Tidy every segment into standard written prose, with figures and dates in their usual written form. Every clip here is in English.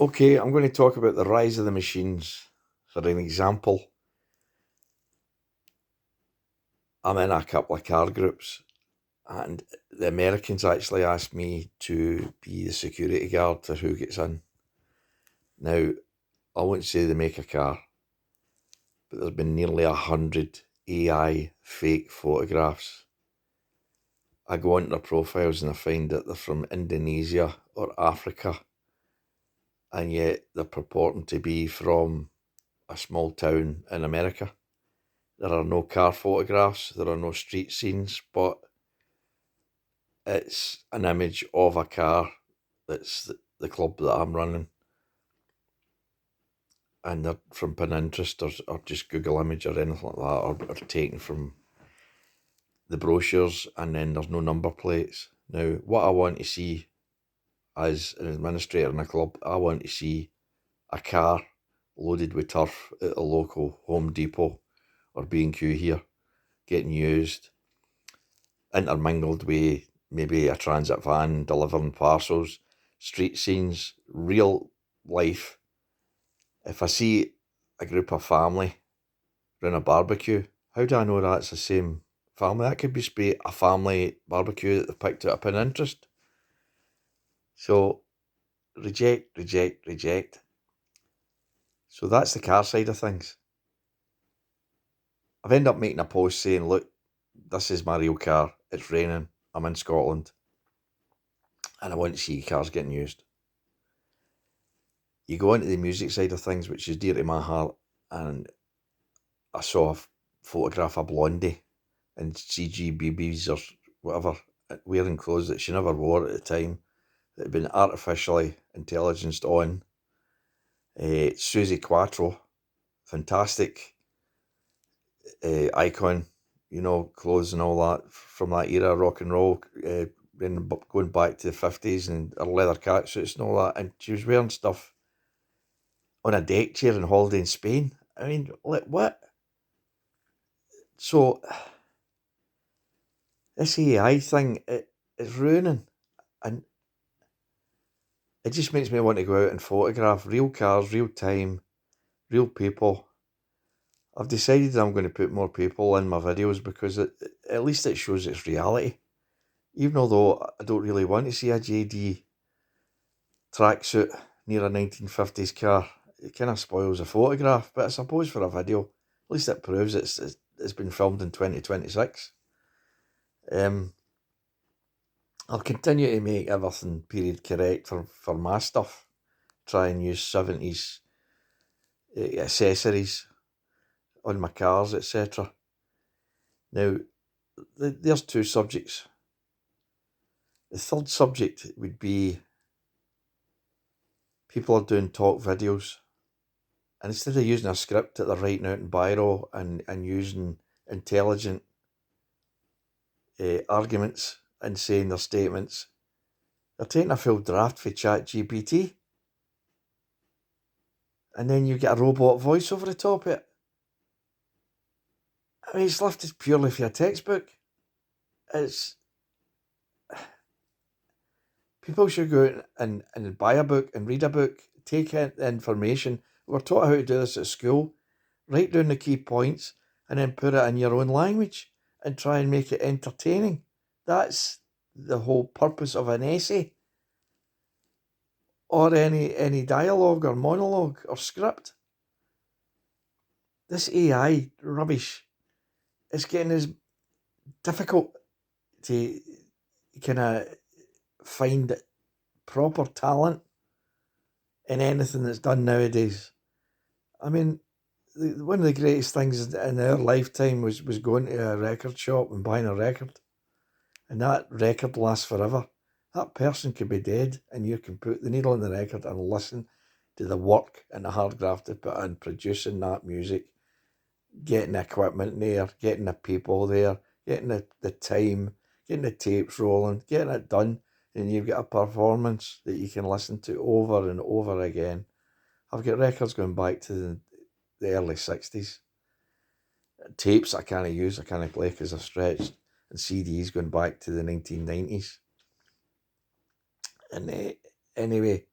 Okay, I'm going to talk about the rise of the machines. For an example, I'm in a couple of car groups, and the Americans actually asked me to be the security guard for who gets in. Now, I won't say they make a car, but there's been nearly 100 AI fake photographs. I go onto their profiles and I find that they're from Indonesia or Africa, and yet they're purporting to be from a small town in America. There are no car photographs, there are no street scenes, but it's an image of a car that's the club that I'm running, and they're from Pinterest or just Google image or anything like that, or taken from the brochures, and then there's no number plates. Now, what I want to see as an administrator in a club, I want to see a car loaded with turf at a local Home Depot or B&Q here getting used, intermingled with maybe a transit van delivering parcels, street scenes, real life. If I see a group of family round a barbecue, how do I know that's the same family? That could be a family barbecue that they've picked up on Pinterest. So reject, reject, reject. So that's the car side of things. I've ended up making a post saying, look, this is my real car. It's raining. I'm in Scotland. And I want to see cars getting used. You go into the music side of things, which is dear to my heart, and I saw a photograph of Blondie in CGBBs or whatever, wearing clothes that she never wore at the time, that had been artificially intelligenced on. Suzi Quattro, fantastic icon, clothes and all that from that era, rock and roll, going back to the 50s, and her leather catsuits and all that. And she was wearing stuff on a deck chair in holiday in Spain. I mean, like, what? So, this AI thing, it's ruining. And it just makes me want to go out and photograph real cars, real time, real people. I've decided I'm going to put more people in my videos because at least it shows it's reality. Even although I don't really want to see a JD tracksuit near a 1950s car, it kind of spoils a photograph. But I suppose for a video, at least it proves it's been filmed in 2026. I'll continue to make everything period correct for my stuff. Try and use 70s accessories on my cars, etc. Now, there's two subjects. The third subject would be people are doing talk videos, and instead of using a script that they're writing out in Biro and using intelligent arguments and saying their statements, they're taking a full draft for ChatGPT, and then you get a robot voice over the top of it. I mean, it's lifted purely for a textbook. It's People should go out and buy a book and read a book, take in the information. We're taught how to do this at school. Write down the key points and then put it in your own language and try and make it entertaining. That's the whole purpose of an essay or any dialogue or monologue or script. This AI rubbish is getting as difficult to kind of find proper talent in anything that's done nowadays. I mean, one of the greatest things in our lifetime was going to a record shop and buying a record, and that record lasts forever. That person could be dead, and you can put the needle in the record and listen to the work and the hard graft they put in producing that music, getting the equipment there, getting the people there, getting the time, getting the tapes rolling, getting it done, and you've got a performance that you can listen to over and over again. I've got records going back to the early 60s. Tapes I can't use, I can't play because they're stretched, and CDs going back to the 1990s. And anyway,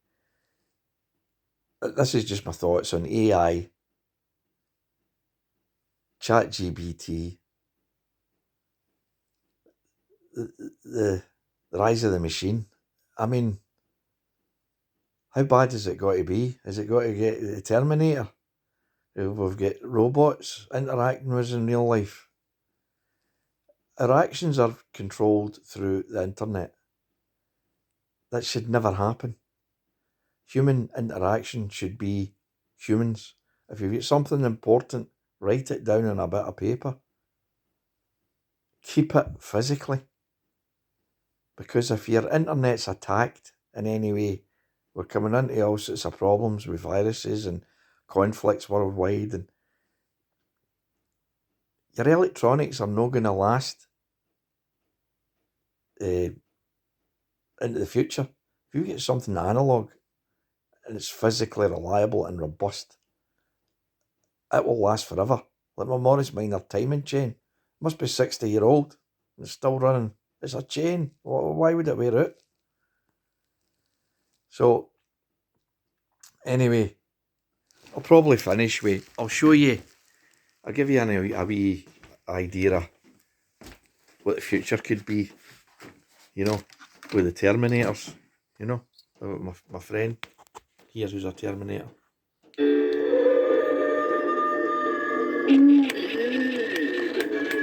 this is just my thoughts on AI, ChatGPT, the rise of the machine. I mean, how bad has it got to be? Has it got to get the Terminator? We've got robots interacting with us in real life. Our actions are controlled through the internet. That should never happen. Human interaction should be humans. If you've got something important, write it down on a bit of paper. Keep it physically. Because if your internet's attacked in any way, we're coming into all sorts of problems with viruses and conflicts worldwide, and your electronics are not going to last into the future. If you get something analog and it's physically reliable and robust, it will last forever. Like my Morris Minor timing chain, must be 60-year-old and it's still running. It's a chain. Why would it wear out? So anyway, I'll probably finish with, I'll show you, I'll give you a wee idea of what the future could be, you know, with the Terminators, you know. My friend here who's a Terminator.